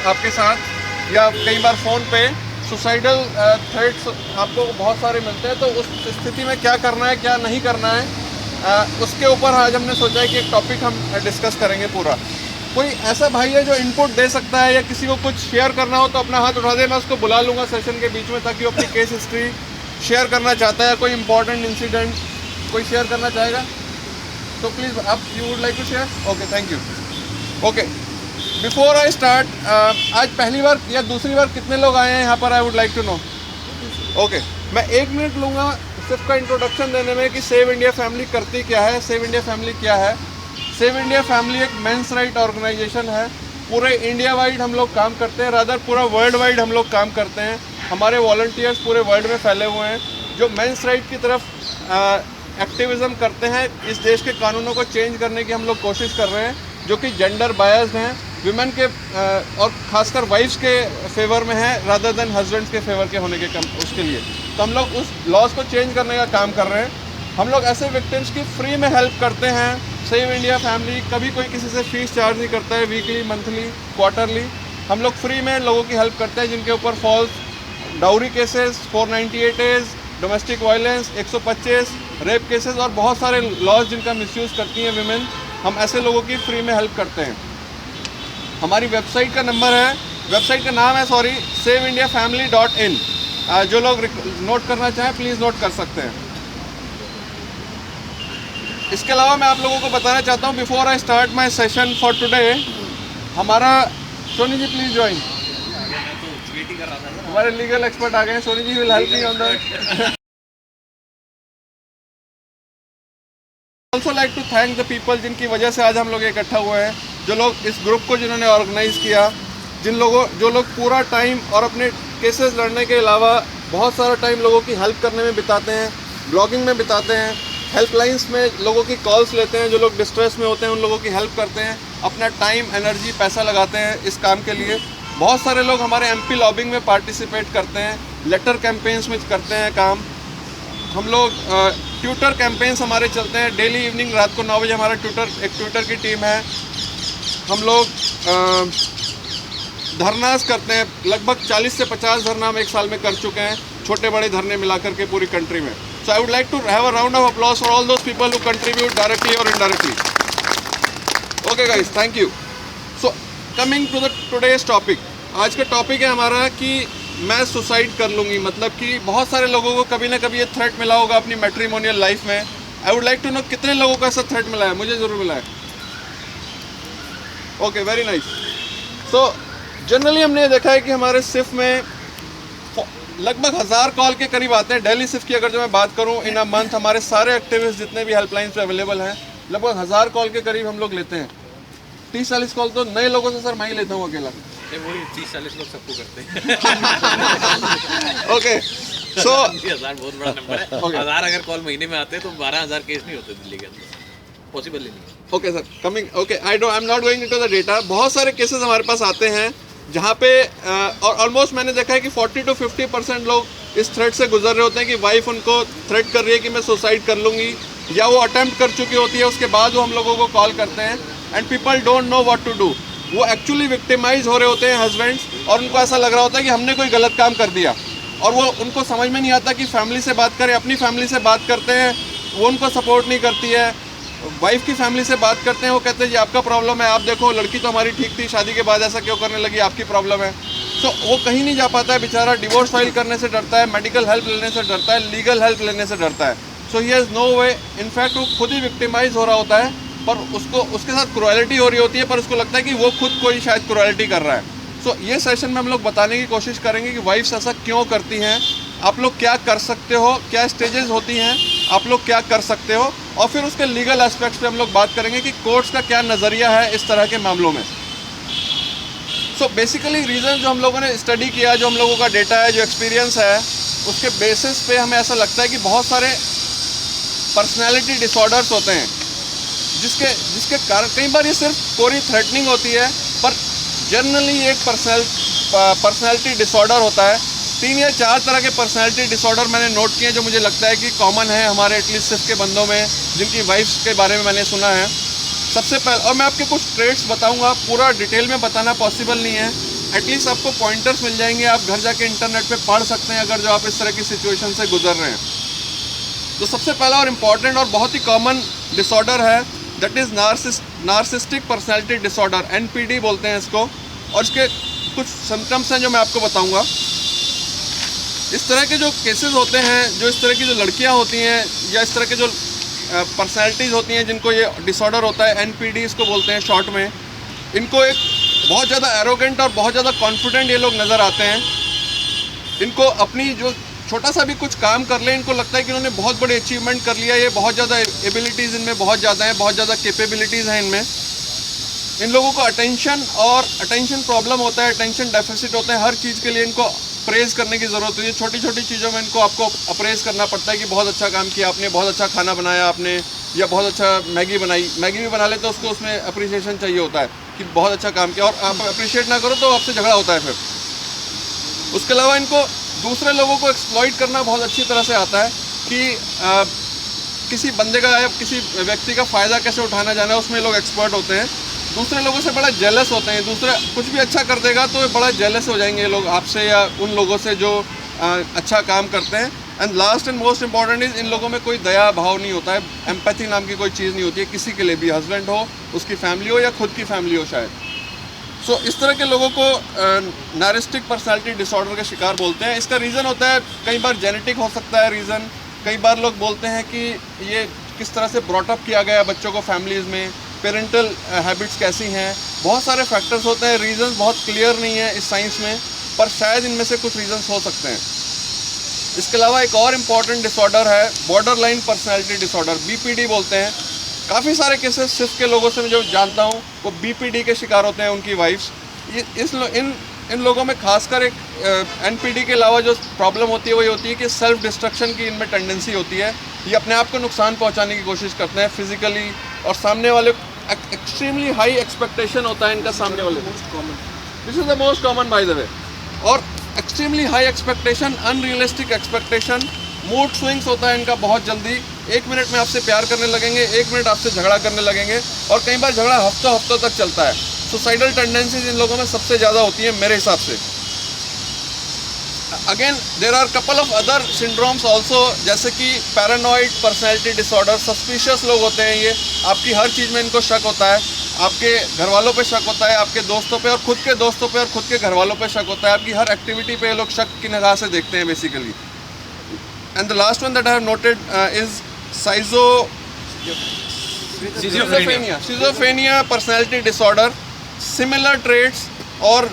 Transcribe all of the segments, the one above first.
आपके साथ, या कई बार फ़ोन पे सुसाइडल थ्रेट्स आपको बहुत सारे मिलते हैं। तो उस स्थिति में क्या करना है, क्या नहीं करना है, उसके ऊपर आज हमने सोचा है कि एक टॉपिक हम डिस्कस करेंगे पूरा। कोई ऐसा भाई है जो इनपुट दे सकता है या किसी को कुछ शेयर करना हो तो अपना हाथ उठा दे, मैं उसको बुला लूँगा सेशन के बीच में, ताकि वो अपनी केस हिस्ट्री शेयर करना चाहता है, कोई इंपॉर्टेंट इंसिडेंट कोई शेयर करना चाहेगा तो प्लीज़ आप, you would like to share? Okay, thank you. Okay, before I start, आज पहली बार या दूसरी बार कितने लोग आए हैं यहाँ पर? I would like to know. Okay, मैं 1 मिनट लूँगा सिर्फ का इंट्रोडक्शन देने में कि सेव इंडिया फैमिली करती क्या है। सेव इंडिया फैमिली क्या है? सेव इंडिया फैमिली एक मेंस राइट ऑर्गेनाइजेशन है। पूरे इंडिया वाइड हम लोग काम करते हैं, रादर पूरा वर्ल्ड वाइड हम लोग काम करते हैं। हमारे वॉलंटियर्स पूरे वर्ल्ड में फैले हुए हैं जो मेंस राइट की तरफ एक्टिविज़म करते हैं। इस देश के कानूनों को चेंज करने की हम लोग कोशिश कर रहे हैं, जो कि जेंडर बायस्ड हैं, विमेन के और ख़ासकर वाइफ्स के फेवर में है रादर देन हस्बैंड्स के फेवर के होने के उसके लिए। तो हम लोग उस लॉज को चेंज करने का काम कर रहे हैं। हम लोग ऐसे विक्टिम्स की फ्री में हेल्प करते हैं। सेव इंडिया फैमिली कभी कोई किसी से फीस चार्ज नहीं करता है, वीकली, मंथली, क्वार्टरली। हम लोग फ्री में लोगों की हेल्प करते हैं जिनके ऊपर false dowry cases, 498 domestic violence, 125 rape cases और बहुत सारे लॉज जिनका मिसयूज़ करती हैं विमेन। हम ऐसे लोगों की फ्री में हेल्प करते हैं। हमारी वेबसाइट का नंबर है, वेबसाइट का नाम है saveindiafamily.in। जो लोग नोट करना चाहें प्लीज़ नोट कर सकते हैं। इसके अलावा मैं आप लोगों को बताना चाहता हूँ, before I start my session for today, हमारा सोनी जी प्लीज़ ज्वाइन। हमारे लीगल एक्सपर्ट आ गए हैं, Soni ji will help me on that. Also like to thank the people जिनकी वजह से आज हम लोग इकट्ठा हुए हैं, जो लोग इस ग्रुप को जिन्होंने ऑर्गेनाइज़ किया, जो लोग पूरा टाइम और अपने केसेस लड़ने के अलावा बहुत सारा टाइम लोगों की हेल्प करने में बिताते हैं, ब्लॉगिंग में बिताते हैं, हेल्पलाइंस में लोगों की कॉल्स लेते हैं, जो लोग डिस्ट्रेस में होते हैं उन लोगों की हेल्प करते हैं, अपना टाइम, एनर्जी, पैसा लगाते हैं इस काम के लिए। बहुत सारे लोग हमारे MP लॉबिंग में पार्टिसिपेट करते हैं, लेटर कैंपेन्स में करते हैं काम। हम लोग ट्विटर कैंपेन्स हमारे चलते हैं, डेली इवनिंग रात को 9 बजे हमारा ट्विटर की टीम है। हम लोग धरनास करते हैं, लगभग 40 से 50 धरना हम एक साल में कर चुके हैं, छोटे बड़े धरने मिलाकर के पूरी कंट्री में। So I would like to have a round of applause for all those people who contribute directly और indirectly. Okay guys, thank you. So coming to the today's topic, आज का टॉपिक है हमारा कि मैं सुसाइड कर लूँगी। मतलब कि बहुत सारे लोगों को कभी ना कभी ये थ्रेट मिला होगा अपनी मैट्रिमोनियल लाइफ में। I would like to know कितने लोगों को ऐसा थ्रेट मिला है? मुझे ज़रूर मिला है। Okay, very nice. So generally हमने ये देखा है कि हमारे सिर्फ में लगभग 1000 कॉल के करीब आते हैं। डेली सिर्फ की अगर जो मैं बात करूँ, इन अ मंथ हमारे सारे एक्टिविस्ट जितने भी हेल्पलाइंस पे अवेलेबल हैं, लगभग 1000 कॉल के करीब हम लोग लेते हैं। 30-40 कॉल तो नए लोगों से सर मैं ही लेता हूँ अकेला। 30-40 लोग सबको करते हैं। ओके, सो 1000 बहुत बड़ा नंबर है। 1000 अगर कॉल महीने में आते तो 12,000 केस नहीं होते दिल्ली के अंदर, पॉसिबल ही नहीं। Okay sir, coming, okay, I am not going into the data. बहुत सारे केसेस हमारे पास आते हैं जहाँ पे और ऑलमोस्ट मैंने देखा है कि 40 to 50% लोग इस थ्रेट से गुजर रहे होते हैं कि वाइफ उनको थ्रेट कर रही है कि मैं सुसाइड कर लूँगी, या वो अटेम्प्ट कर चुकी होती है, उसके बाद वो हम लोगों को कॉल करते हैं। And people don't know what to do. वो एक्चुअली विक्टिमाइज हो रहे होते हैं हस्बैंड्स, और उनको ऐसा लग रहा होता है कि हमने कोई गलत काम कर दिया, और वो उनको समझ में नहीं आता कि फैमिली से बात करें। अपनी फैमिली से बात करते हैं, वो उनको सपोर्ट नहीं करती है। वाइफ की फैमिली से बात करते हैं, वो कहते हैं जी आपका प्रॉब्लम है, आप देखो लड़की तो हमारी ठीक थी, शादी के बाद ऐसा क्यों करने लगी, आपकी प्रॉब्लम है। सो वो कहीं नहीं जा पाता है बेचारा, डिवोर्स फाइल करने से डरता है, मेडिकल हेल्प लेने से डरता है, लीगल हेल्प लेने से डरता है। So he has no way. In fact वो खुद ही विक्टिमाइज हो रहा होता है, पर उसको उसके साथ क्रुएलिटी हो रही होती है, पर उसको लगता है कि वो खुद कोई शायद क्रुएलिटी कर रहा है। सो ये सेशन में हम लोग बताने की कोशिश करेंगे कि वाइफ्स ऐसा क्यों करती हैं, आप लोग क्या कर सकते हो, क्या स्टेजेस होती हैं, आप लोग क्या कर सकते हो, और फिर उसके लीगल एस्पेक्ट्स पे हम लोग बात करेंगे कि कोर्ट्स का क्या नज़रिया है इस तरह के मामलों में। सो बेसिकली रीज़न जो हम लोगों ने स्टडी किया, जो हम लोगों का डेटा है, जो एक्सपीरियंस है, उसके बेसिस पे हमें ऐसा लगता है कि बहुत सारे पर्सनैलिटी डिसऑर्डर्स होते हैं जिसके कारण कई बार ये सिर्फ कोरी थ्रेटनिंग होती है, पर जनरली एक पर्सनैलिटी डिसऑर्डर होता है। 3 या 4 तरह के पर्सनैलिटी डिसऑर्डर मैंने नोट किए जो मुझे लगता है कि कॉमन है हमारे एटलीस्ट सिर्फ के बंदों में, जिनकी वाइफ्स के बारे में मैंने सुना है। सबसे पहले, और मैं आपके कुछ ट्रेट्स बताऊंगा, पूरा डिटेल में बताना पॉसिबल नहीं है, एटलीस्ट आपको पॉइंटर्स मिल जाएंगे, आप घर जाके इंटरनेट पे पढ़ सकते हैं अगर जो आप इस तरह की सिचुएशन से गुजर रहे हैं। तो सबसे पहला और इम्पॉर्टेंट और बहुत ही कॉमन डिसऑर्डर है, that is narcissistic personality disorder, NPD बोलते हैं इसको। और इसके कुछ सिम्टम्स हैं जो मैं आपको बताऊंगा। इस तरह के जो केसेस होते हैं, जो इस तरह की जो लड़कियां होती हैं या इस तरह के जो पर्सनैलिटीज़ होती हैं जिनको ये डिसऑर्डर होता है, NPD इसको बोलते हैं शॉर्ट में, इनको एक बहुत ज़्यादा एरोगेंट और बहुत ज़्यादा कॉन्फिडेंट ये लोग नज़र आते हैं। इनको अपनी जो छोटा सा भी कुछ काम कर ले, इनको लगता है कि इन्होंने बहुत बड़ी अचीवमेंट कर लिया, ये बहुत ज़्यादा एबिलिटीज़ इनमें बहुत ज़्यादा हैं, बहुत ज़्यादा कैपेबिलिटीज़ हैं इनमें। इन लोगों को अटेंशन प्रॉब्लम होता है, अटेंशन डेफिसिट होता है। हर चीज़ के लिए इनको प्रेज़ करने की ज़रूरत होती है। छोटी छोटी चीज़ों में इनको आपको अप्रेज़ करना पड़ता है कि बहुत अच्छा काम किया आपने, बहुत अच्छा खाना बनाया आपने, या बहुत अच्छा मैगी बनाई। मैगी भी बना ले तो उसको उसमें अप्रिसिएशन चाहिए होता है कि बहुत अच्छा काम किया, और आप अप्रिशिएट ना करो तो आपसे झगड़ा होता है फिर। उसके अलावा इनको दूसरे लोगों को एक्सप्लॉइट करना बहुत अच्छी तरह से आता है कि किसी बंदे का या किसी व्यक्ति का फ़ायदा कैसे उठाना जाना है, उसमें लोग एक्सपर्ट होते हैं। दूसरे लोगों से बड़ा जेलस होते हैं, दूसरा कुछ भी अच्छा कर देगा तो बड़ा जेलस हो जाएंगे ये लोग आपसे या उन लोगों से जो अच्छा काम करते हैं। And last and most important is, इन लोगों में कोई दया भाव नहीं होता है, एम्पैथी नाम की कोई चीज़ नहीं होती है किसी के लिए भी, हस्बैंड हो, उसकी फैमिली हो या खुद की फैमिली हो शायद। सो इस तरह के लोगों को नार्सिस्टिक पर्सनैलिटी डिसऑर्डर के शिकार बोलते हैं। इसका रीज़न होता है कई बार जेनेटिक हो सकता है रीज़न, कई बार लोग बोलते हैं कि ये किस तरह से ब्रॉटअप किया गया बच्चों को फैमिलीज़ में, पेरेंटल हैबिट्स कैसी हैं, बहुत सारे फैक्टर्स होते हैं। रीज़न्स बहुत क्लियर नहीं है इस साइंस में, पर शायद इनमें से कुछ रीज़न्स हो सकते हैं। इसके अलावा एक और इम्पॉर्टेंट डिसऑर्डर है border line personality disorder, BPD बोलते हैं। काफ़ी सारे केसेस सिर्फ के लोगों से मैं जो जानता हूँ वो BPD के शिकार होते हैं, उनकी वाइफ्स। इन लोगों में खासकर एक NPD के अलावा जो प्रॉब्लम होती है वो ये होती है कि सेल्फ डिस्ट्रक्शन की इनमें टेंडेंसी होती है। ये अपने आप को नुकसान पहुंचाने की कोशिश करते हैं फिजिकली, और सामने वाले एक्सट्रीमली हाई एक्सपेक्टेशन होता है इनका सामने वाले। This is the most common by the way. और extremely high expectation, unrealistic expectation, mood swings होता है इनका बहुत जल्दी। 1 मिनट में आपसे प्यार करने लगेंगे, 1 मिनट आपसे झगड़ा करने लगेंगे, और कई बार झगड़ा हफ्तों तक चलता है। सुसाइडल टेंडेंसीज इन लोगों में सबसे ज़्यादा होती है मेरे हिसाब से। Again there are couple of other syndromes also, जैसे कि पैरानॉइड पर्सनैलिटी डिसऑर्डर। सस्पिशियस लोग होते हैं ये, आपकी हर चीज़ में इनको शक होता है, आपके घर वालों पे शक होता है, आपके दोस्तों पे और खुद के दोस्तों पे और खुद के घर वालों पे शक होता है। आपकी हर एक्टिविटी पे ये लोग शक की निगाह से देखते हैं basically. And the last one that I have noted is schizophrenia personality disorder. Similar traits, और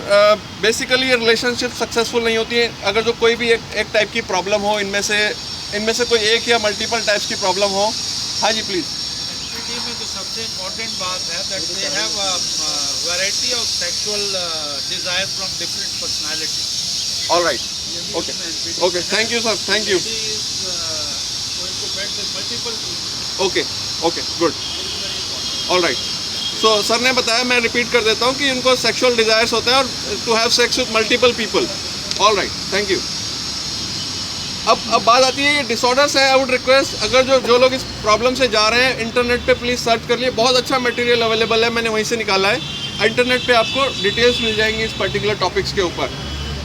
बेसिकली ये रिलेशनशिप सक्सेसफुल नहीं होती है अगर जो कोई भी एक टाइप की प्रॉब्लम हो, इनमें से कोई एक या मल्टीपल टाइप्स की प्रॉब्लम हो। हाँ जी प्लीज़। NPD में जो सबसे इम्पोर्टेंट बात है that they have variety of sexual desire from different personality. All right, okay, thank you sir, thank you. Okay, good, all right. So sir ने बताया, मैं रिपीट कर देता हूँ कि इनको सेक्सुअल डिज़ायर्स होते हैं और to have sex with multiple people. All right, thank you. अब बात आती है ये डिसऑर्डर्स है। आई वुड रिक्वेस्ट, अगर जो लोग इस प्रॉब्लम से जा रहे हैं, इंटरनेट पे प्लीज़ सर्च कर लिए, बहुत अच्छा मटेरियल अवेलेबल है, मैंने वहीं से निकाला है। इंटरनेट पे आपको डिटेल्स मिल जाएंगी इस पर्टिकुलर टॉपिक्स के ऊपर।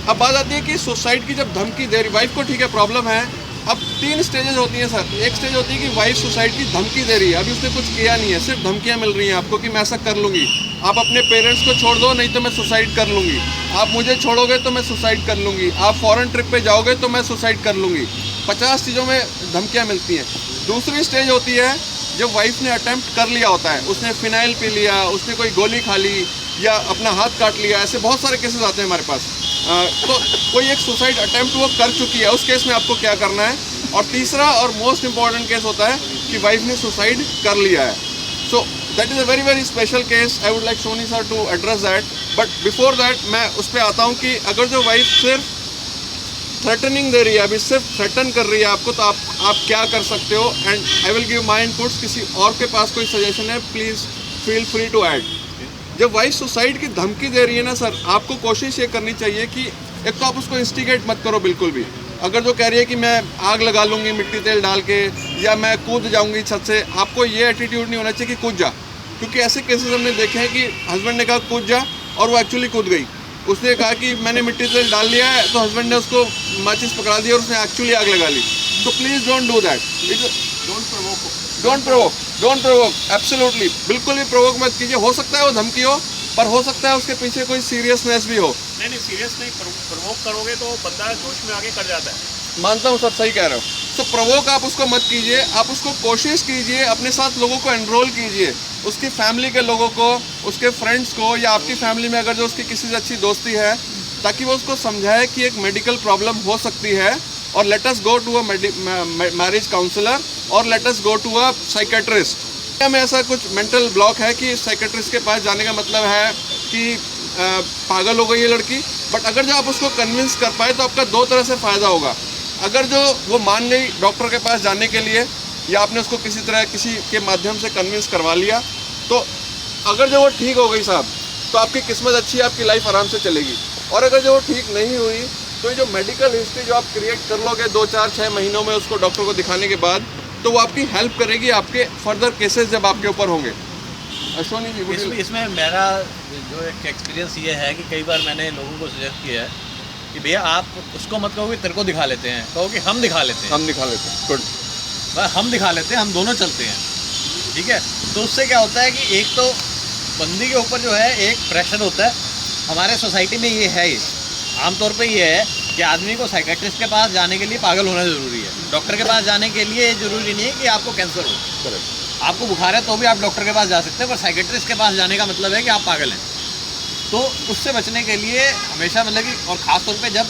अब बात आती है कि सुसाइड की जब धमकी दे रही वाइफ को, ठीक है प्रॉब्लम है, अब 3 स्टेजेस होती हैं सर। एक स्टेज होती है कि वाइफ सुसाइड की धमकी दे रही है, अभी उसने कुछ किया नहीं है, सिर्फ धमकियाँ मिल रही हैं आपको कि मैं ऐसा कर लूँगी, आप अपने पेरेंट्स को छोड़ दो नहीं तो मैं सुसाइड कर लूँगी, आप मुझे छोड़ोगे तो मैं सुसाइड कर लूँगी, आप फॉरेन ट्रिप पे जाओगे तो मैं सुसाइड कर लूँगी। 50 चीज़ों में धमकियाँ मिलती हैं। दूसरी स्टेज होती है जब वाइफ ने अटैम्प्ट कर लिया होता है, उसने फिनाइल पी लिया, उसने कोई गोली खा ली या अपना हाथ काट लिया, ऐसे बहुत सारे केसेस आते हैं हमारे पास। तो कोई एक सुसाइड अटैम्प्ट वो कर चुकी है, उस केस में आपको क्या करना है। और तीसरा और मोस्ट इम्पॉर्टेंट केस होता है कि वाइफ ने सुसाइड कर लिया है। So that is a very very special case. I would like Soni sir to address that, but before that मैं उस पर आता हूँ कि अगर जो वाइफ सिर्फ थ्रेटनिंग दे रही है, अभी सिर्फ थ्रेटन कर रही है आपको, तो आप क्या कर सकते हो। And I will give my inputs. किसी और के पास कोई सजेशन है, please feel free to add. जब वाइफ सुसाइड की धमकी दे रही है ना सर, आपको कोशिश ये करनी चाहिए कि एक तो आप उसको इंस्टिगेट मत करो बिल्कुल भी। अगर जो कह रही है कि मैं आग लगा लूँगी मिट्टी तेल डाल के, या मैं कूद जाऊँगी छत से, आपको ये एटीट्यूड नहीं होना चाहिए कि कूद जा, क्योंकि ऐसे केसेस हमने देखे हैं कि हस्बैंड ने कहा कूद जा और वो एक्चुअली कूद गई, उसने कहा कि मैंने मिट्टी तेल डाल लिया है, तो हस्बैंड ने उसको माचिस पकड़ा दी और उसने एक्चुअली आग लगा ली। तो please don't do that, don't provoke absolutely, बिल्कुल भी प्रोवोक मत कीजिए। हो सकता है वो धमकी हो, पर हो सकता है उसके पीछे कोई सीरियसनेस भी हो। नहीं सीरियस नहीं, प्रवोक करोगे तो बंदा जोश में आगे कर जाता है। मानता हूँ सर, सही कह रहे हो। तो प्रोवोक आप उसको मत कीजिए, आप उसको कोशिश कीजिए, अपने साथ लोगों को एनरोल कीजिए, उसकी फैमिली के लोगों को, उसके फ्रेंड्स को, या आपकी फैमिली में अगर जो उसकी किसी से अच्छी दोस्ती है, ताकि वो उसको समझाए कि एक मेडिकल प्रॉब्लम हो सकती है, और let us go to a marriage counsellor और let us go to a psychiatrist. में ऐसा कुछ मेंटल ब्लॉक है कि साइकेट्रिस्ट के पास जाने का मतलब है कि पागल हो गई है लड़की, बट अगर जो आप उसको कन्विंस कर पाए तो आपका दो तरह से फ़ायदा होगा। अगर जो वो मान गई डॉक्टर के पास जाने के लिए, या आपने उसको किसी तरह किसी के माध्यम से कन्विंस करवा लिया, तो अगर जो वो ठीक हो गई साहब, तो आपकी किस्मत अच्छी है, आपकी लाइफ आराम से चलेगी। और अगर जो वो ठीक नहीं हुई, तो ये जो मेडिकल हिस्ट्री जो आप क्रिएट कर लोगे 2, 4, 6 महीनों में उसको डॉक्टर को दिखाने के बाद, तो वो आपकी हेल्प करेगी आपके फर्दर केसेस जब आपके ऊपर होंगे। अश्वनी जी, इसमें मेरा जो एक एक्सपीरियंस ये है कि कई बार मैंने लोगों को सजेस्ट किया है कि भैया आप उसको मत कहो कि तेरे को दिखा लेते हैं, कहो कि हम दिखा लेते हैं। हम दिखा लेते हैं, गुड, हम दिखा लेते हैं, हम दोनों चलते हैं, ठीक है। तो उससे क्या होता है कि एक तो बंदी के ऊपर जो है एक प्रेशर होता है। हमारे सोसाइटी में ये है, आमतौर पे ये है कि आदमी को साइकेट्रिस्ट के पास जाने के लिए पागल होना ज़रूरी है। डॉक्टर के पास जाने के लिए ज़रूरी नहीं है कि आपको कैंसर हो, आपको बुखार है तो भी आप डॉक्टर के पास जा सकते हैं, पर साइकेट्रिस्ट के पास जाने का मतलब है कि आप पागल हैं। तो उससे बचने के लिए हमेशा मतलब कि, और ख़ास तौर पे जब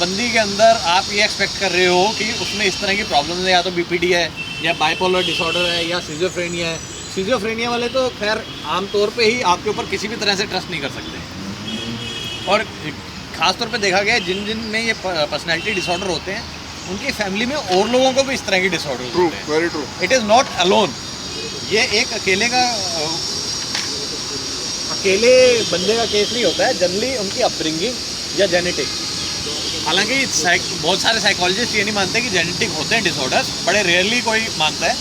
बंदी के अंदर आप ये एक्सपेक्ट कर रहे हो कि उसमें इस तरह की प्रॉब्लम है, या तो बीपीडी है, या बाइपोलर डिसऑर्डर है, या सिजोफ्रेनिया है। सिजोफ्रेनिया वाले तो खैर आमतौर पे ही आपके ऊपर किसी भी तरह से ट्रस्ट नहीं कर सकते। और ख़ास तौर पे देखा गया है जिन जिन में ये पर्सनैलिटी डिसऑर्डर होते हैं, उनकी फैमिली में और लोगों को भी इस तरह की डिसऑर्डर होते हैं। Very true. It is not alone, ये एक अकेले बंदे का केस नहीं होता है। जनरली उनकी अपब्रिंगिंग या जेनेटिक, हालांकि बहुत सारे साइकोलॉजिस्ट ये नहीं मानते कि जेनेटिक होते हैं डिसऑर्डर्स, बड़े रेयरली कोई मानता है,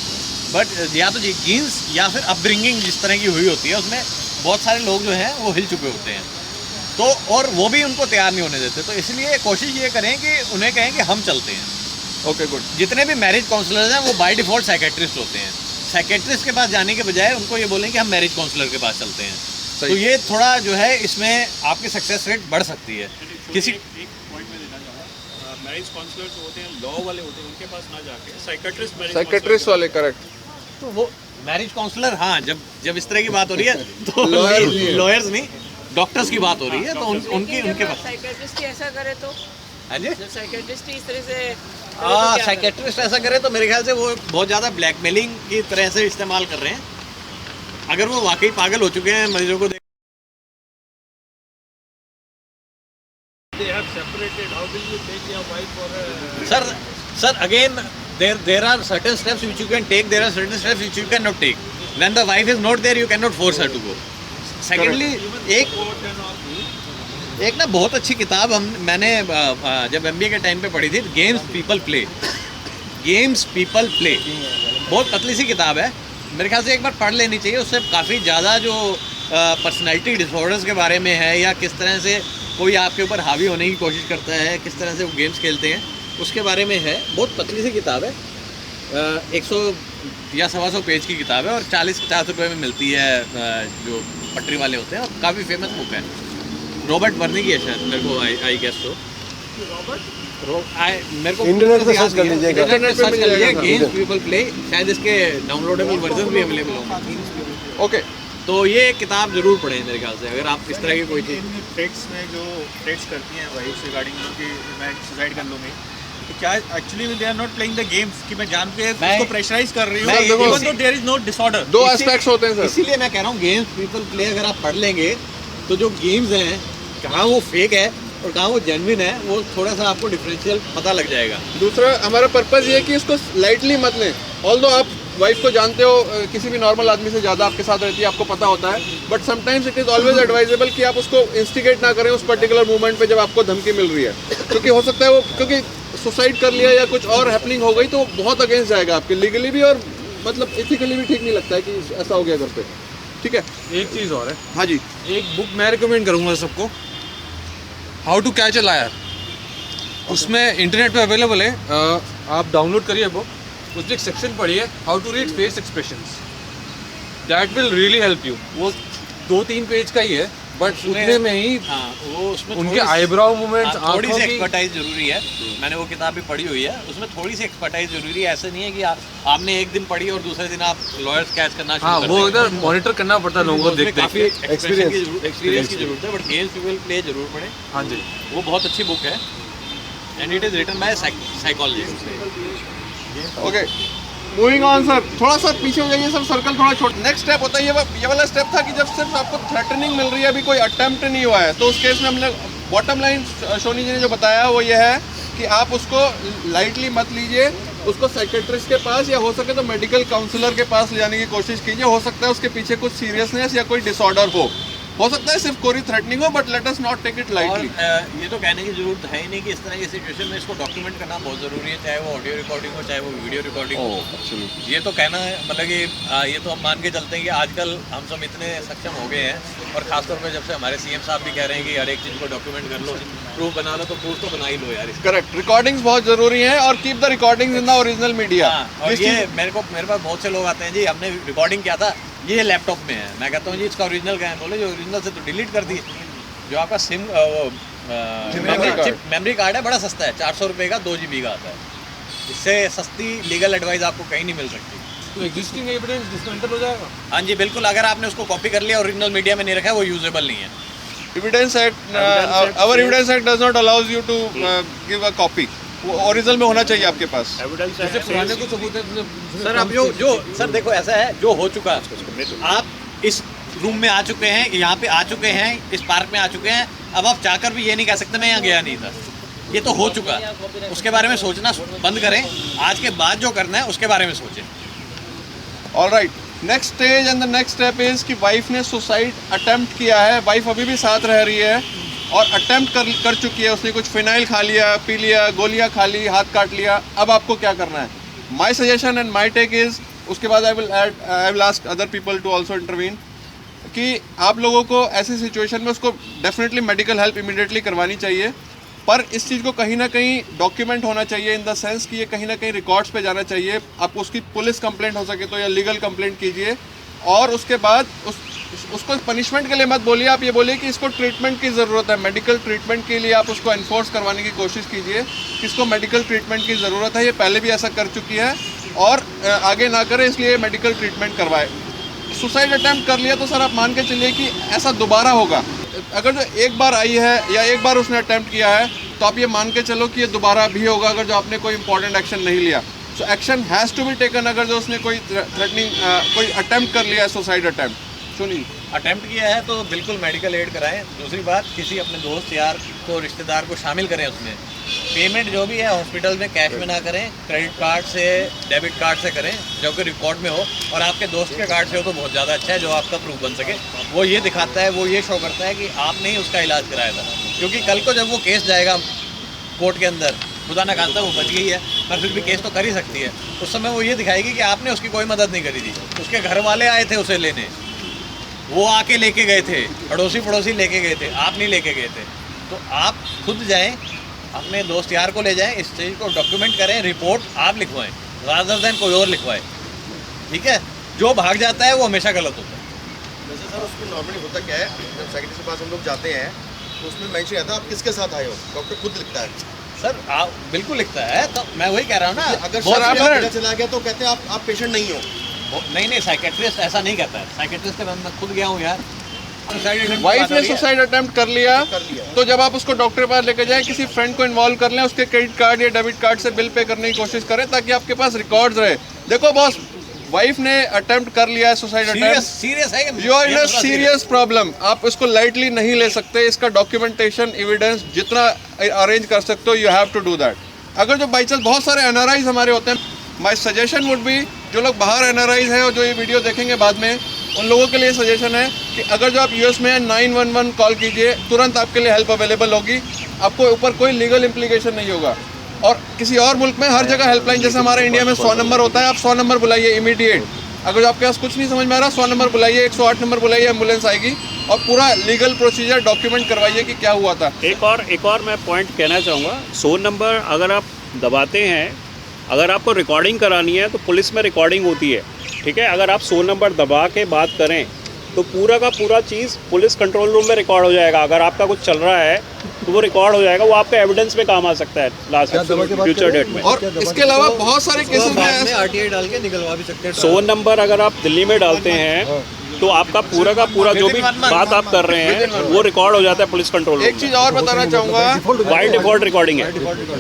बट या तो जीन्स या फिर अपब्रिंगिंग जिस तरह की हुई होती है, उसमें बहुत सारे लोग जो हैं वो हिल चुके होते हैं। तो और वो भी उनको तैयार नहीं होने देते। तो इसलिए कोशिश ये करें कि उन्हें कहें कि हम चलते हैं। Okay, good. जितने भी मैरिज काउंसलर्स हैं वो बाय डिफ़ॉल्ट साइकेट्रिस्ट होते हैं। साइकेट्रिस्ट के पास जाने के बजाय उनको ये बोलें कि हम मैरिज काउंसलर के पास चलते हैं। तो ये थोड़ा जो है इसमें आपकी सक्सेस रेट बढ़ सकती है। किसी एक पॉइंट में देना चाहूँगा, मैरिज काउंसलर जो होते हैं लॉ वाले होते हैं, उनके पास ना जाके साइकेट्रिस्ट वाले, करेक्ट। तो वो मैरिज काउंसलर, हाँ, जब इस तरह की बात हो रही है तो लॉयर्स नहीं, डॉक्टर्स की बात हो रही है, तो उनके पास साइकेट्रिस्ट ऐसा करे तो, हाँ जी, साइकेट्रिस्ट इस तरह से, साइकेट्रिस्ट ऐसा करे तो मेरे ख्याल से वो बहुत ज़्यादा ब्लैकमेलिंग की तरह से इस्तेमाल कर रहे हैं। अगर वो वाकई पागल हो चुके हैं मरीजों को They have separated. How will you take your wife or a... Sir, again, there are certain steps which you can take, there are certain steps which you cannot take. When the wife is not there, you cannot force her to go. Secondly, एक ना बहुत अच्छी किताब मैंने जब MBA के time पे पढ़ी थी, गेम्स पीपल प्ले, बहुत पतली सी किताब है, मेरे ख्याल से एक बार पढ़ लेनी चाहिए। उससे काफ़ी ज़्यादा जो पर्सनैलिटी डिसऑर्डर्स के बारे में है, या किस तरह से कोई आपके ऊपर हावी होने की कोशिश करता है, किस तरह से वो गेम्स खेलते हैं, उसके बारे में है। बहुत पतली सी किताब है, 100 या 125 पेज की किताब है, और 40-50 रुपये में मिलती है, जो पटरी वाले होते हैं, और काफ़ी फेमस बुक है। रॉबर्ट बर्नी की है शायद, मेरे को आई गेस तो मेरे को इंटरनेट पे सर्च कर लीजिएगा, इंटरनेट पे सर्च कर लीजिए गेम्स पीपल प्ले, शायद इसके डाउनलोडेबल वर्जन भी अवेलेबल होंगे। ओके, तो ये किताब जरूर पढ़ें मेरे ख्याल से, अगर आप इस तरह की कोई चीज़। थ्रेट्स में जो थ्रेट्स करती हैं वाइफ रिगार्डिंग कि मैं सुसाइड कर लूँगी, तो क्या actually they are not playing the games कि मैं जान के उसको प्रेशराइज कर रही हूँ, even though there is no disorder. दो एस्पेक्ट्स होते हैं सर, इसीलिए मैं कह रहा हूँ गेम्स पीपल प्ले अगर आप पढ़ लेंगे तो जो गेम्स हैं कहाँ वो फेक है और कहाँ वो जेन्युइन है, वो थोड़ा सा आपको डिफरेंशियल पता लग जाएगा। दूसरा हमारा पर्पज़ ये है कि इसको लाइटली मत लें। ऑल्दो आप वाइफ को जानते हो, किसी भी नॉर्मल आदमी से ज़्यादा आपके साथ रहती है, आपको पता होता है, but sometimes it is always advisable कि आप उसको इंस्टिगेट ना करें उस पर्टिकुलर मूवमेंट पे जब आपको धमकी मिल रही है, क्योंकि हो सकता है वो क्योंकि सुसाइड कर लिया या कुछ और हैपनिंग हो गई तो वो बहुत अगेंस्ट जाएगा आपके, लीगली भी और मतलब इथिकली भी ठीक नहीं लगता है कि ऐसा हो गया घर पे। ठीक है, एक चीज़ और है, हाँ जी, एक बुक मैं रिकमेंड करूँगा सबको, how to catch a liar, उसमें इंटरनेट पे अवेलेबल है, आप डाउनलोड करिए बुक, उसमें एक सेक्शन पढ़िए how to read face expressions, that will really help you. वो 2-3 पेज का ही है, बट उतने में ही हाँ, वो उसमें उनके आईब्राउ मूवमेंट्स, थोड़ी सी आंखों की, एक्सपर्टाइज जरूरी है। मैंने वो किताब भी पढ़ी हुई है, उसमें थोड़ी सी एक्सपर्टाइज जरूरी है। ऐसे नहीं है कि आपने एक दिन पढ़ी और दूसरे दिन आप लॉयर्स कैच करना शुरू हाँ कर वो देंगे। इधर मॉनिटर करना पड़ता है लोगों को देख देख काफी के। एक्सपीरियंस की जरूरत है, but games you will play जरूर पड़े। हाँ जी, वो बहुत अच्छी बुक है and it is written by psychologist. Okay, moving on sir, थोड़ा सा पीछे हो जाइए सर, सर्कल थोड़ा छोटा। नेक्स्ट स्टेप होता है ये वाला स्टेप था कि जब सिर्फ आपको थ्रेटनिंग मिल रही है, अभी कोई अटेम्प्ट नहीं हुआ है, तो उस केस में हमने बॉटम लाइन सोनी जी ने जो बताया वो ये है कि आप उसको लाइटली मत लीजिए, उसको साइकेट्रिस्ट के पास या हो सके तो मेडिकल काउंसलर के पास ले जाने की कोशिश कीजिए। हो सकता है उसके पीछे कुछ सीरियसनेस या कोई डिसऑर्डर हो सकता है सिर्फ कोई थ्रेटनिंग हो, but let us not take it और लाइटली। ये तो कहने की जरूरत है ही नहीं कि इस तरह की सिचुएशन में इसको डॉक्यूमेंट करना बहुत ज़रूरी है, चाहे वो ऑडियो रिकॉर्डिंग हो चाहे वो वीडियो रिकॉर्डिंग हो। ये तो कहना है, मतलब कि ये तो हम मान के चलते हैं कि आजकल हम सब इतने सक्षम हो गए हैं, और खासतौर पर जब से हमारे सीएम साहब भी कह रहे हैं कि हर एक चीज़ को डॉक्यूमेंट कर लो, प्रूफ बना लो, तो प्रूफ तो बना ही लो यार। करेक्ट, रिकॉर्डिंग्स बहुत जरूरी है, और keep the recordings in the original media. और ये मेरे पास बहुत से लोग आते हैं, जी हमने रिकॉर्डिंग किया था, ये लैपटॉप में है। मैं कहता हूँ जी इसका ओरिजिनल क्या है? बोले जो ओरिजिनल से तो डिलीट कर दिए। जो आपका सिम मेमोरी कार्ड है बड़ा सस्ता है, 400 रुपये का 2 GB का आता है। इससे सस्ती लीगल एडवाइस आपको कहीं नहीं मिल सकती। तो एग्जिस्टिंग एविडेंस डिस्मेंटल हो जाएगा। हाँ जी बिल्कुल, अगर आपने उसको कॉपी कर लिया, ओरिजिनल मीडिया में नहीं रखा है, वो यूजेबल नहीं है। Evidence Act, our Evidence Act does not allows you to give a copy. वो ओरिजिनल में होना चाहिए आपके पास। जैसे पुराने को सबूत है सर अब जो सर देखो ऐसा है, जो हो चुका है, आप इस रूम में आ चुके हैं, यहाँ पे आ चुके हैं, इस पार्क में आ चुके हैं, अब आप चाहकर भी ये नहीं कह सकते मैं यहाँ गया नहीं था। ये तो हो चुका, उसके बारे में सोचना बंद करें। आज के बाद जो करना है उसके बारे में सोचें। All right, next stage and the next step is कि वाइफ ने सुसाइड अटेम्प्ट किया है, वाइफ अभी भी साथ रह रही है और अटेम्प्ट कर चुकी है, उसने कुछ फिनाइल खा लिया, पी लिया, गोलियां खा ली, हाथ काट लिया। अब आपको क्या करना है? My suggestion and my take is, उसके बाद I will ask other people to also intervene, कि आप लोगों को ऐसी सिचुएशन में उसको डेफिनेटली मेडिकल हेल्प इमीडिएटली करवानी चाहिए, पर इस चीज़ को कहीं ना कहीं डॉक्यूमेंट होना चाहिए, इन द सेंस कि ये कहीं ना कहीं रिकॉर्ड्स पे जाना चाहिए। आप उसकी पुलिस कंप्लेंट हो सके तो या लीगल कंप्लेंट कीजिए, और उसके बाद उसको पनिशमेंट के लिए मत बोलिए, आप ये बोलिए कि इसको ट्रीटमेंट की ज़रूरत है, मेडिकल ट्रीटमेंट के लिए आप उसको एनफोर्स करवाने की कोशिश कीजिए कि इसको मेडिकल ट्रीटमेंट की ज़रूरत है, ये पहले भी ऐसा कर चुकी है और आगे ना करे, इसलिए मेडिकल ट्रीटमेंट करवाए। सुसाइड अटैम्प्ट कर लिया तो सर आप मान के चलिए कि ऐसा दोबारा होगा। अगर जो एक बार आई है या एक बार उसने अटैम्प्ट किया है, तो आप ये मान के चलो कि ये दोबारा भी होगा अगर जो आपने कोई इंपॉर्टेंट एक्शन नहीं लिया। So action has to be taken अगर जो उसने कोई थ्रेटनिंग कोई अटैम्प्ट कर लिया है, सुसाइड अटैम्प्ट। सुनिए, अटेम्प्ट किया है तो बिल्कुल मेडिकल एड कराएं। दूसरी बात, किसी अपने दोस्त यार को, रिश्तेदार को शामिल करें उसमें। पेमेंट जो भी है हॉस्पिटल में कैश में ना करें, क्रेडिट कार्ड से, डेबिट कार्ड से करें, जो कि रिकॉर्ड में हो, और आपके दोस्त के कार्ड से हो तो बहुत ज़्यादा अच्छा है, जो आपका प्रूफ बन सके। वो ये दिखाता है, वो ये शो करता है कि आपने ही उसका इलाज कराया था। क्योंकि कल को जब वो केस जाएगा कोर्ट के अंदर, खुदा ना खास्ता वो बच गई है पर फिर भी केस तो कर ही सकती है, उस समय वो ये दिखाएगी कि आपने उसकी कोई मदद नहीं करी थी। उसके घर वाले आए थे उसे लेने, वो आके लेके गए थे, अड़ोसी पड़ोसी लेके गए थे, आप नहीं लेके गए थे। तो आप खुद जाएं, अपने दोस्त यार को ले जाएं, इस चीज़ को डॉक्यूमेंट करें, रिपोर्ट आप लिखवाएं रादर देन कोई और लिखवाए। ठीक है, जो भाग जाता है वो हमेशा गलत होता है। वैसे सर उसमें नॉर्मली होता क्या है, जब साइकिट्रिस्ट के पास हम लोग जाते हैं तो उसमें मेंशन रहता है आप किसके साथ आए हो, डॉक्टर खुद लिखता है। सर आप बिल्कुल लिखता है, तो मैं वही कह रहा हूँ ना, अगर बहुत सर सारे- पता चला गया तो कहते हैं आप पेशेंट नहीं हो। नहीं साइकेट्रिस्ट ऐसा नहीं कहता है। साइकेट्रिस्ट के मैं खुद गया हूँ यार। वाइफ ने सुसाइड अटेम्प्ट कर लिया, तो जब आप उसको डॉक्टर के पास लेके जाएं, किसी फ्रेंड को इन्वॉल्व कर लें, उसके क्रेडिट कार्ड या डेबिट कार्ड से बिल पे करने की कोशिश करें ताकि आपके पास रिकॉर्ड्स रहे। देखो बॉस, वाइफ ने अटेम्प्ट कर लिया है सुसाइड अटेम्प्ट, सीरियस है, you are in a serious problem, आप इसको लाइटली नहीं ले सकते। इसका डॉक्यूमेंटेशन एविडेंस जितना अरेंज कर सकते हो, you have to do that. अगर जो बाई चांस बहुत सारे एनआरआईज हमारे होते हैं, माई सजेशन वुड बी, जो लोग बाहर एनआरआईज हैं और जो ये वीडियो देखेंगे बाद में, उन लोगों के लिए सजेशन है कि अगर जो आप यूएस में हैं, 911 कॉल कीजिए, तुरंत आपके लिए हेल्प अवेलेबल होगी, आपको ऊपर कोई लीगल इम्प्लीकेशन नहीं होगा। और किसी और मुल्क में हर जगह हेल्पलाइन, जैसे हमारे इंडिया में 100 नंबर होता है, आप 100 नंबर बुलाइए इमीडिएट। अगर जो आपके पास कुछ नहीं समझ में आ रहा, 100 नंबर बुलाइए, 108 नंबर बुलाइए, एम्बुलेंस आएगी। और पूरा लीगल प्रोसीजर डॉक्यूमेंट करवाइए कि क्या हुआ था। एक और मैं पॉइंट कहना चाहूँगा, 100 नंबर अगर आप दबाते हैं, अगर आपको रिकॉर्डिंग करानी है तो पुलिस में रिकॉर्डिंग होती है, ठीक है। अगर आप 100 नंबर दबा के बात करें तो पूरा का पूरा चीज़ पुलिस कंट्रोल रूम में रिकॉर्ड हो जाएगा। अगर आपका कुछ चल रहा है तो वो रिकॉर्ड हो जाएगा, वो आपका एविडेंस में काम आ सकता है लास्ट फ्यूचर डेट में। और इसके अलावा बहुत सारे केसेस में RTI डाल के निकलवा भी सकते हैं। 100 नंबर अगर आप दिल्ली में डालते हैं तो आपका पूरा का पूरा जो भी बात आप कर रहे हैं वो रिकॉर्ड हो जाता है पुलिस कंट्रोल रूम एक चीज़ और बताना चाहूँगा, बाय डिफॉल्ट रिकॉर्डिंग है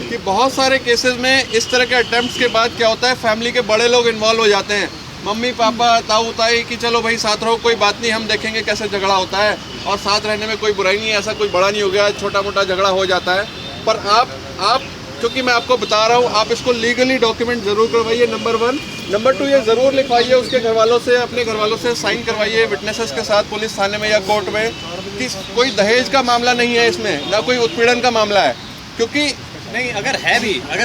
कि बहुत सारे केसेस में इस तरह के अटेम्प्ट्स के बाद क्या होता है, फैमिली के बड़े लोग इन्वॉल्व हो जाते हैं, मम्मी पापा ताऊ ताई कि चलो भाई साथ रहो, कोई बात नहीं, हम देखेंगे कैसे झगड़ा होता है, और साथ रहने में कोई बुराई नहीं है, ऐसा कोई बड़ा नहीं हो गया, छोटा मोटा झगड़ा हो जाता है। पर आप क्योंकि मैं आपको बता रहा हूँ, आप इसको लीगली डॉक्यूमेंट जरूर करवाइए, नंबर 1। नंबर 2, ये ज़रूर लिखवाइए उसके घर वालों से, अपने घर वालों से साइन करवाइए विटनेसेस के साथ पुलिस थाने में या कोर्ट में कि कोई दहेज का मामला नहीं है इसमें, ना कोई उत्पीड़न का मामला है। क्योंकि नहीं, अगर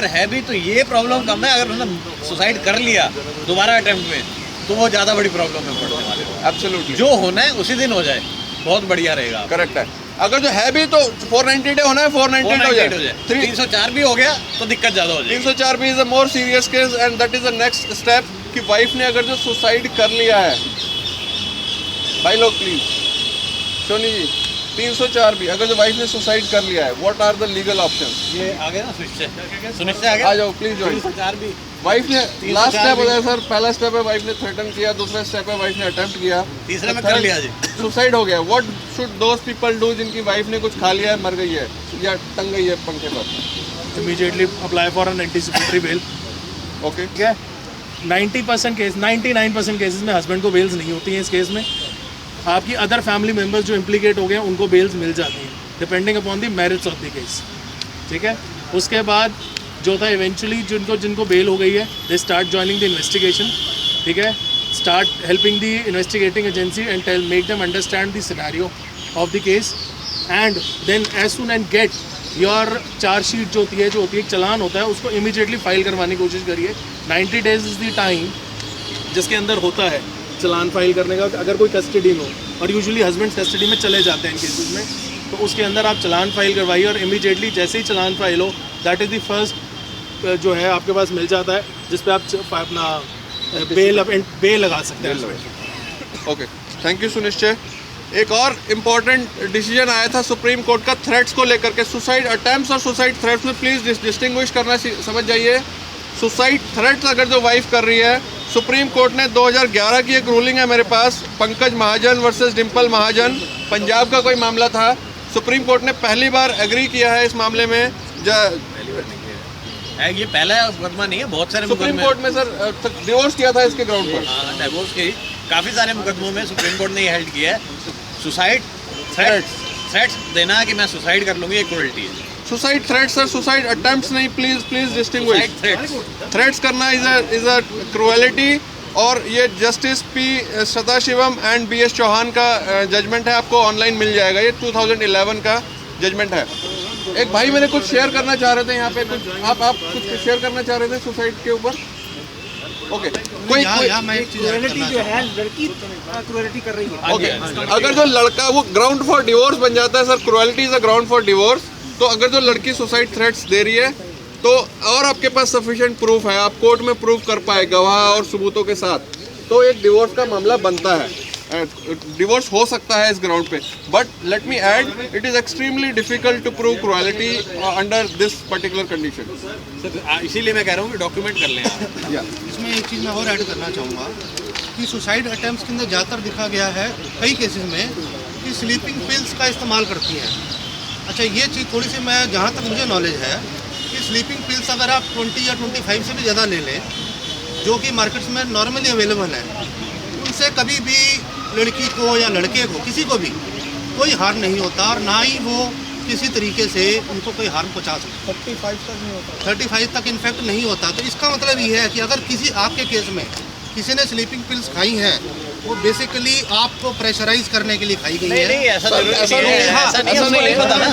है भी तो ये प्रॉब्लम कम है। अगर उन्होंने सुसाइड कर लिया दोबारा अटेम्प्ट में तो वो ज़्यादा बड़ी प्रॉब्लम में पड़ने वाले हैं। एब्सोल्युटली जो होना है उसी दिन हो जाए, बहुत बढ़िया रहेगा। करेक्ट है। अगर जो है भी तो 490 डे होना है, 498 हो जाए। 304 भी हो गया तो दिक्कत ज़्यादा हो जाएगी। 304 भी is a more serious case and that is the next step कि वाइफ ने अगर जो सुसाइड कर लिया है, भाई लोग प्लीज सोनी जी, 304 भी अगर जो वाइफ ने सुसाइड कर लिया है, what are the legal options? ये आ गया ना सुनिश्चय आ आ गया। जाओ प्लीज ज्वाइन। 304 भी वाइफ ने लास्ट स्टेप बताया सर, पहला स्टेप है वाइफ ने थ्रेटन किया, दूसरा स्टेप है वाइफ ने अटेम्प्ट किया, तीसरे में कर लिया जी, सुसाइड हो गया। What should those people do जिनकी वाइफ ने कुछ खा लिया है, मर गई है या टंग गई है पंखे पर? Immediately apply for an anticipatory bail. Okay, ठीक है। 90% केस 99% केसेस में हस्बैंड को बेल्स नहीं होती हैं। इस केस में आपकी अदर फैमिली मेम्बर्स जो इम्प्लीकेट हो गए हैं उनको बेल्स मिल जाती हैं depending upon the merits of the case, ठीक है। उसके बाद जो था इवेंचुअली जिनको बेल हो गई है, they start joining the investigation, ठीक है, start helping the investigating agency and tell make them understand the scenario of the case and then as soon and get your chargesheet जो होती है चालान होता है, उसको इमीडिएटली फाइल करवाने की कोशिश करिए। 90 डेज इज़ द टाइम जिसके अंदर होता है चालान फाइल करने का, अगर कोई कस्टडी में हो, और यूजुअली हस्बैंड कस्टडी में चले जाते हैं इन केसेस में, तो उसके अंदर आप चालान फाइल करवाइए और इमीडिएटली जैसे ही चालान फाइल हो, दैट इज़ द फर्स्ट जो है आपके पास मिल जाता है जिस पे आप अपना बेल लगा सकते हैं। ओके, थैंक यू सुनिश्चय। एक और इम्पॉर्टेंट डिसीजन आया था सुप्रीम कोर्ट का थ्रेट्स को लेकर के, सुसाइड अटेम्प्ट्स और सुसाइड थ्रेट्स में प्लीज़ डिस्टिंग्विश करना समझ जाइए। सुसाइड थ्रेट्स अगर जो वाइफ कर रही है, सुप्रीम कोर्ट ने 2011 की एक रूलिंग है मेरे पास, पंकज महाजन वर्सेस डिम्पल महाजन, पंजाब का कोई मामला था। सुप्रीम कोर्ट ने पहली बार एग्री किया है इस मामले में। ये पहला मुकदमा नहीं है, बहुत सारे सुप्रीम कोर्ट में सर डिवोर्स किया था इसके ग्राउंड पर। हाँ, डिवोर्स के काफ़ी सारे मुकदमों में सुप्रीम कोर्ट ने ये हेल्ड किया है। सुसाइड थ्रेट्स देना कि मैं सुसाइड कर लूँगी, ये क्रूरल्टी है। Suicide threats sir, suicide attempts नहीं, प्लीज डिस्टिंग्विश। थ्रेट्स करना इज अ क्रूएलिटी, और ये justice P Sadasivam and BS Chauhan का जजमेंट है, आपको ऑनलाइन मिल जाएगा, ये 2011 का जजमेंट है। एक भाई मेरे कुछ शेयर करना चाह रहे थे यहाँ पे, कुछ आप कुछ शेयर करना चाह रहे थे सुसाइड के ऊपर? ओके, कोई क्रूएलिटी जो है लड़की क्रूएलिटी कर रही है। ओके, अगर जो लड़का वो ग्राउंड फॉर डिवोर्स बन जाता है sir, cruelty is a ground for divorce. तो अगर जो लड़की सुसाइड थ्रेट्स दे रही है तो और आपके पास सफिशिएंट प्रूफ है, आप कोर्ट में प्रूफ कर पाए गवाह और सबूतों के साथ, तो एक डिवोर्स का मामला बनता है, डिवोर्स हो सकता है इस ग्राउंड पे। But let me add, it is extremely difficult to prove cruelty under this particular condition. Sir इसीलिए मैं कह रहा हूँ कि डॉक्यूमेंट कर लें आप। इसमें एक चीज़ मैं और ऐड करना चाहूँगा कि सुसाइड अटैम्प्ट्स के अंदर ज़्यादातर देखा गया है कई केसेस में कि स्लीपिंग पिल्स का इस्तेमाल करती हैं। अच्छा, ये चीज़ थोड़ी सी मैं जहाँ तक मुझे नॉलेज है कि स्लीपिंग पिल्स अगर आप 20 या 25 से भी ज़्यादा ले लें, जो कि मार्केट्स में नॉर्मली अवेलेबल है, उनसे कभी भी लड़की को या लड़के को, किसी को भी कोई हार्म नहीं होता, और ना ही वो किसी तरीके से उनको कोई हार्म पहुँचा सकता। 35 तक नहीं होता, 35 तक इन्फेक्ट नहीं होता। तो इसका मतलब ये है कि अगर किसी आपके केस में किसी ने स्लीपिंग पिल्स खाई हैं, वो बेसिकली आपको प्रेशराइज करने के लिए खाई गई है। नहीं, ऐसा नहीं है, ऐसा नहीं पता ना,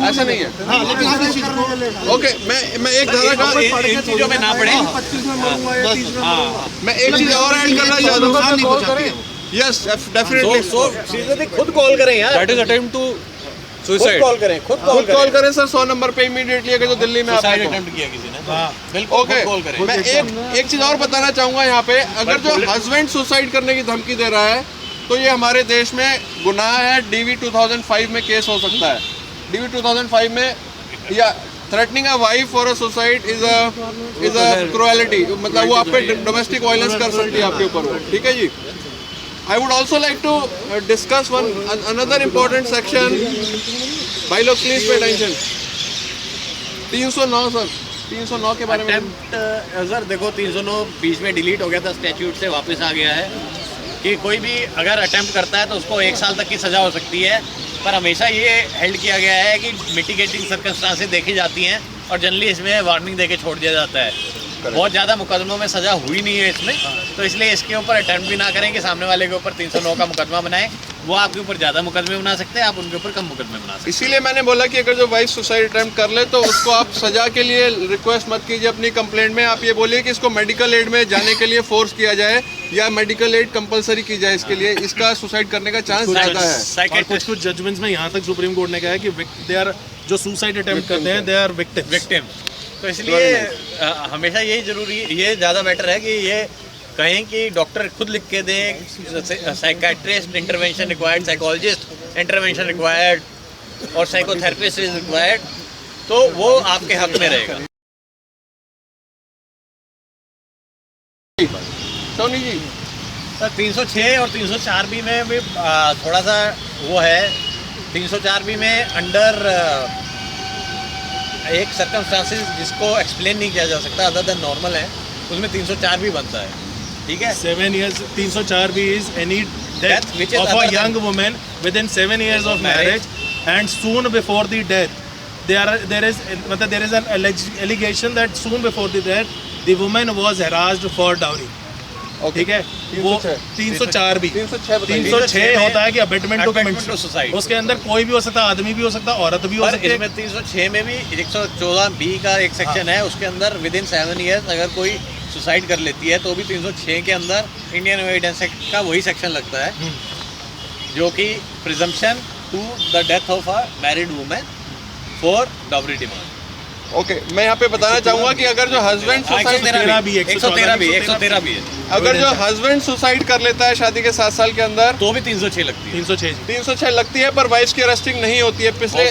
ऐसा नहीं है। हाँ, लेकिन आप इस चीज़ को ओके, मैं एक धारा का इन चीज़ों में ना पड़े। 25 में मरूंगा या 30 में मरूंगा। मैं एक चीज़ और ऐड करना चाहता हूँ। Yes definitely. सो सीधे खुद कॉल करें यार, दैट इज अटेम्प्ट टू खुद सुसाइड। कॉल करें, खुद खुद कॉल करें सर 100 नंबर पे इमीडिएटली, अगर जो दिल्ली में आप सुसाइड अटेम्प्ट किया किसी ने, बिल्कुल ओके। कॉल करें। मैं एक चीज़ और बताना चाहूँगा यहाँ पे, अगर जो हस्बैंड सुसाइड करने की धमकी दे रहा है तो ये हमारे देश में गुनाह है, DV 2005 में केस हो सकता है। DV 2005 में या threatening a wife for a suicide is a cruelty, मतलब वो आप पे डोमेस्टिक वायलेंस कर सकती है आपके ऊपर वो, ठीक है जी। I would also like to discuss another important section. भाई लोग प्लीज पे अटेंशन। 309 सर, 309 के बारे में। अटेम्प्ट सर देखो 309 बीच में डिलीट हो गया था, स्टैट्यूट से वापस आ गया है कि कोई भी अगर अटेम्प्ट करता है तो उसको 1 साल तक की सज़ा हो सकती है, पर हमेशा ये हेल्ड किया गया है कि मिटिगेटिंग सर्कमस्टांसेस देखी जाती हैं और जनरली इसमें वार्निंग देके छोड़ दिया जाता है। बहुत ज़्यादा मुकदमों में सज़ा हुई नहीं है इसमें, तो इसलिए इसके ऊपर अटेम्प्ट भी ना करें कि सामने वाले के ऊपर 309 का मुकदमा बनाएं। वो आपके ऊपर ज़्यादा मुकदमे बना सकते हैं, आप उनके ऊपर कम मुकदमे बना सकते हैं। इसीलिए मैंने बोला कि अगर जो वाइफ सुसाइड अटेम्प्ट कर ले तो उसको आप सजा के लिए रिक्वेस्ट मत कीजिए अपनी कंप्लेंट में। आप ये बोलिए कि इसको मेडिकल एड में जाने के लिए फोर्स किया जाए या मेडिकल एड कंपलसरी की जाए इसके लिए, इसका सुसाइड करने का चांस ज़्यादा है। और कुछ जजमेंट्स में यहाँ तक सुप्रीम कोर्ट ने कहा है कि दे आर जो सुसाइड अटेम्प्ट करते हैं दे आर विक्टिम। तो इसलिए हमेशा यही जरूरी, ये ज़्यादा बेटर है कि ये कहें कि डॉक्टर खुद लिख के दें, psychiatrist intervention required, psychologist intervention required और साइकोथेरेपिस्ट इज रिक्वायर्ड, तो वो आपके हक में रहेगा। सोनी जी सर 306 और 304 बी में भी थोड़ा सा वो है। 304 बी में अंडर एक सर्कमस्टांसेस जिसको एक्सप्लेन नहीं किया जा सकता अदर देन नॉर्मल है, उसमें 304 भी बनता है, ठीक है। 7 years 304 भी is any death which is of a other young woman within 7 years of marriage and soon before the death there is an allegation that soon before the death the woman was harassed for dowry, ठीक है। वो 304 भी 306 होता है कि abetment to commit suicide, उसके अंदर कोई भी हो सकता है, आदमी भी हो सकता है, औरत भी हो सकती है। इसमें 306 में भी 114 बी का एक सेक्शन है, उसके अंदर विद इन 7 ईयर्स अगर कोई सुसाइड कर लेती है तो भी 306 के अंदर इंडियन एविडेंस एक्ट का वही सेक्शन लगता है, जो कि presumption to the death of a married women for dowry demand. Okay मैं यहाँ पे बताना चाहूँगा कि अगर जो हस्बैंड 113 भी है, अगर जो हस्बैंड सुसाइड कर लेता है शादी के 7 साल के अंदर तो भी 306 लगती है। 306 लगती है, पर वाइफ की अरेस्टिंग नहीं होती है। पिछले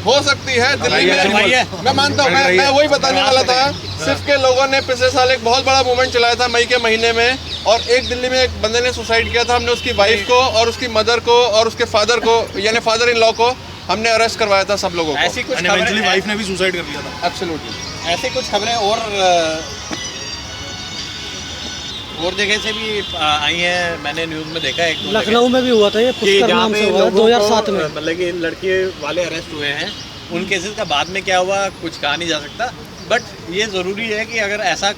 हो सकती है दिल्ली में, मैं मानता हूँ, मैं वही बताने वाला था। सिर्फ के लोगों ने पिछले साल एक बहुत बड़ा मूवमेंट चलाया था मई के महीने में, और एक दिल्ली में एक बंदे ने सुसाइड किया था। हमने उसकी वाइफ को और उसकी मदर को और उसके फादर को यानी फादर इन लॉ को हमने अरेस्ट करवाया था, सब लोगों को। ऐसी कुछ खबरें वाइफ ने भी सुसाइड कर लिया था। एब्सोल्युटली ऐसी कुछ खबरें और जगह से भी आई हैं, मैंने न्यूज़ में देखा है। लखनऊ में भी हुआ था ये, पुष्कर नाम से हुआ 2007 में, मतलब कि लड़के वाले अरेस्ट हुए हैं। उन केसेस का बाद में क्या हुआ कुछ कहा नहीं जा सकता, बट ये ज़रूरी है कि अगर ऐसा,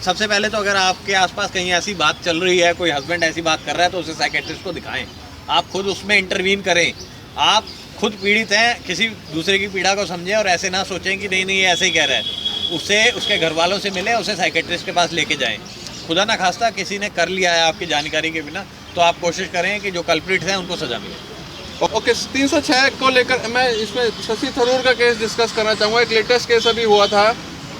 सबसे पहले तो अगर आपके आसपास कहीं ऐसी बात चल रही है, कोई हस्बैंड ऐसी बात कर रहा है, तो उसे साइकेट्रिस्ट को दिखाएं, आप खुद उसमें इंटरवीन करें। आप खुद पीड़ित हैं, किसी दूसरे की पीड़ा को समझें और ऐसे ना सोचें कि नहीं नहीं ये ऐसे ही कह रहा है। उससे उसके घर वालों से मिलें, उसे साइकेट्रिस्ट के पास लेके जाएं। खुदा ना खास्ता किसी ने कर लिया है आपकी जानकारी के बिना, तो आप कोशिश करें कि जो कल्प्रिट्स हैं उनको सजा मिले। ओके 306 को लेकर मैं इसमें शशि थरूर का केस डिस्कस करना चाहूँगा। एक लेटेस्ट केस अभी हुआ था।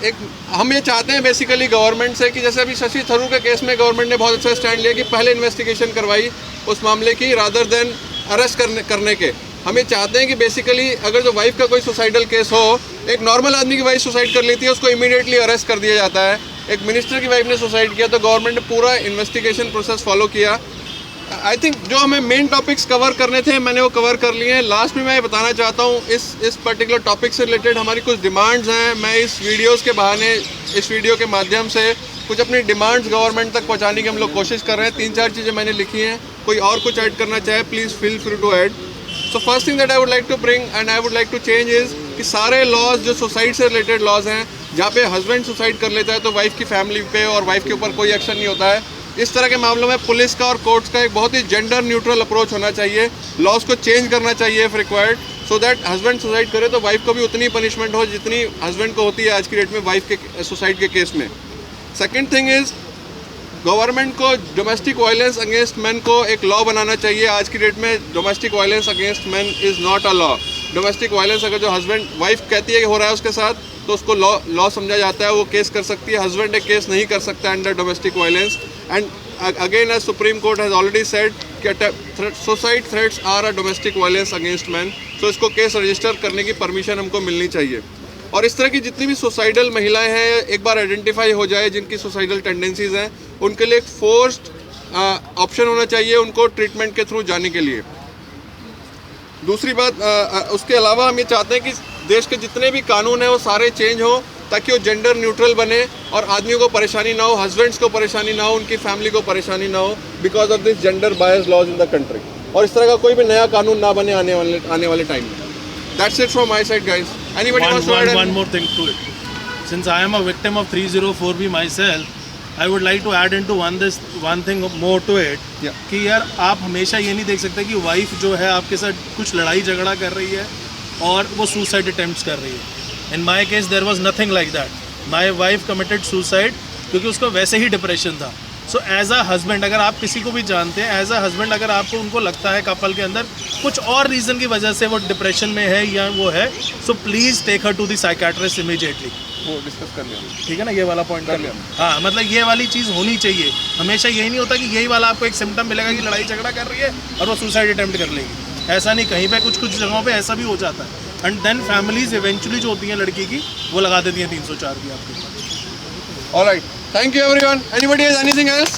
एक हम ये चाहते हैं बेसिकली गवर्नमेंट से कि जैसे अभी शशि थरूर के केस में गवर्नमेंट ने बहुत अच्छा स्टैंड लिया कि पहले इन्वेस्टिगेशन करवाई उस मामले की रादर देन अरेस्ट करने के। हम ये चाहते हैं कि बेसिकली अगर जो वाइफ का कोई सुसाइडल केस हो, एक नॉर्मल आदमी की वाइफ सुसाइड कर लेती है, उसको इमीडिएटली अरेस्ट कर दिया जाता है। एक मिनिस्टर की वाइफ ने सुसाइड किया तो गवर्नमेंट ने पूरा इन्वेस्टिगेशन प्रोसेस फॉलो किया। आई थिंक जो हमें मेन टॉपिक्स कवर करने थे मैंने वो कवर कर लिए हैं। लास्ट में मैं ये बताना चाहता हूँ इस पर्टिकुलर टॉपिक से रिलेटेड हमारी कुछ डिमांड्स हैं। मैं इस वीडियोस के बहाने, इस वीडियो के माध्यम से कुछ अपनी डिमांड्स गवर्नमेंट तक पहुँचाने की हम लोग कोशिश कर रहे हैं। 3-4 चीज़ें मैंने लिखी हैं, कोई और कुछ ऐड करना चाहे please feel free to add. So first thing that I would like to bring and I would like to change is कि सारे लॉज जो सुसाइड से रिलेटेड लॉज हैं, जहाँ पे हस्बैंड सुसाइड कर लेता है तो वाइफ की फैमिली पे और वाइफ के ऊपर कोई एक्शन नहीं होता है। इस तरह के मामलों में पुलिस का और कोर्ट्स का एक बहुत ही जेंडर न्यूट्रल अप्रोच होना चाहिए। लॉज को चेंज करना चाहिए if required, so that husband suicide करे तो वाइफ को भी उतनी पनिशमेंट हो जितनी हस्बैंड को होती है आज की डेट में वाइफ के सुसाइड के केस में। सेकेंड थिंग इज़ गवर्नमेंट को डोमेस्टिक वायलेंस अगेंस्ट मैन को एक लॉ बनाना चाहिए। आज की डेट में domestic violence against man is not a law. Domestic violence अगर जो हस्बैंड वाइफ कहती है कि हो रहा है उसके साथ, तो उसको लॉ समझा जाता है, वो केस कर सकती है। हस्बैंड एक केस नहीं कर सकता under domestic violence. And again as supreme court has already said कि suicide threats are a domestic violence against man. तो इसको केस रजिस्टर करने की परमिशन हमको मिलनी चाहिए। और इस तरह की जितनी भी सुसाइडल महिलाएं हैं, एक बार आइडेंटिफाई हो जाए जिनकी सुसाइडल टेंडेंसीज हैं, उनके लिए एक फोर्स्ड ऑप्शन होना चाहिए उनको ट्रीटमेंट के थ्रू जाने के लिए। दूसरी बात, उसके अलावा हम ये चाहते हैं कि देश के जितने भी कानून हैं वो सारे चेंज हो, ताकि वो जेंडर न्यूट्रल बने और आदमियों को परेशानी ना हो, हस्बैंड्स को परेशानी ना हो, उनकी फैमिली को परेशानी ना हो because of this gender bias laws in the country. और इस तरह का कोई भी नया कानून ना बने आने वाले टाइम में। That's it from my side, guys. Anybody wants to add one more thing to it. Since I am a victim of 304B myself, I would like to add into one thing more to it. Yeah. कि यार आप हमेशा ये नहीं देख सकते कि wife जो है आपके साथ कुछ लड़ाई झगड़ा कर रही है और वो सुसाइड अटेम्प्ट्स कर रही है। In my case there was nothing like that. My wife committed suicide क्योंकि उसको वैसे ही डिप्रेशन था। सो एज अ हस्बैंड, अगर आप किसी को भी जानते हैं, एज अ हस्बैंड अगर आपको उनको लगता है कपल के अंदर कुछ और रीज़न की वजह से वो डिप्रेशन में है या वो है, so please take her to the psychiatrist immediately. वो डिस्कस कर लिया, ठीक है ना, ये वाला पॉइंट कर लिया। हाँ, मतलब ये वाली चीज़ होनी चाहिए। हमेशा यही नहीं होता कि यही वाला आपको एक सिम्टम मिलेगा कि लड़ाई झगड़ा कर रही है और वो सुसाइड अटेम्प्ट कर लेगी। ऐसा नहीं, कहीं पे कुछ जगहों पे ऐसा भी हो जाता है। एंड देन फैमिलीज इवेंचुअली जो होती हैं लड़की की, वो लगा देती हैं 304 की आपके ऊपर। Alright, thank you everyone. Anybody has anything else?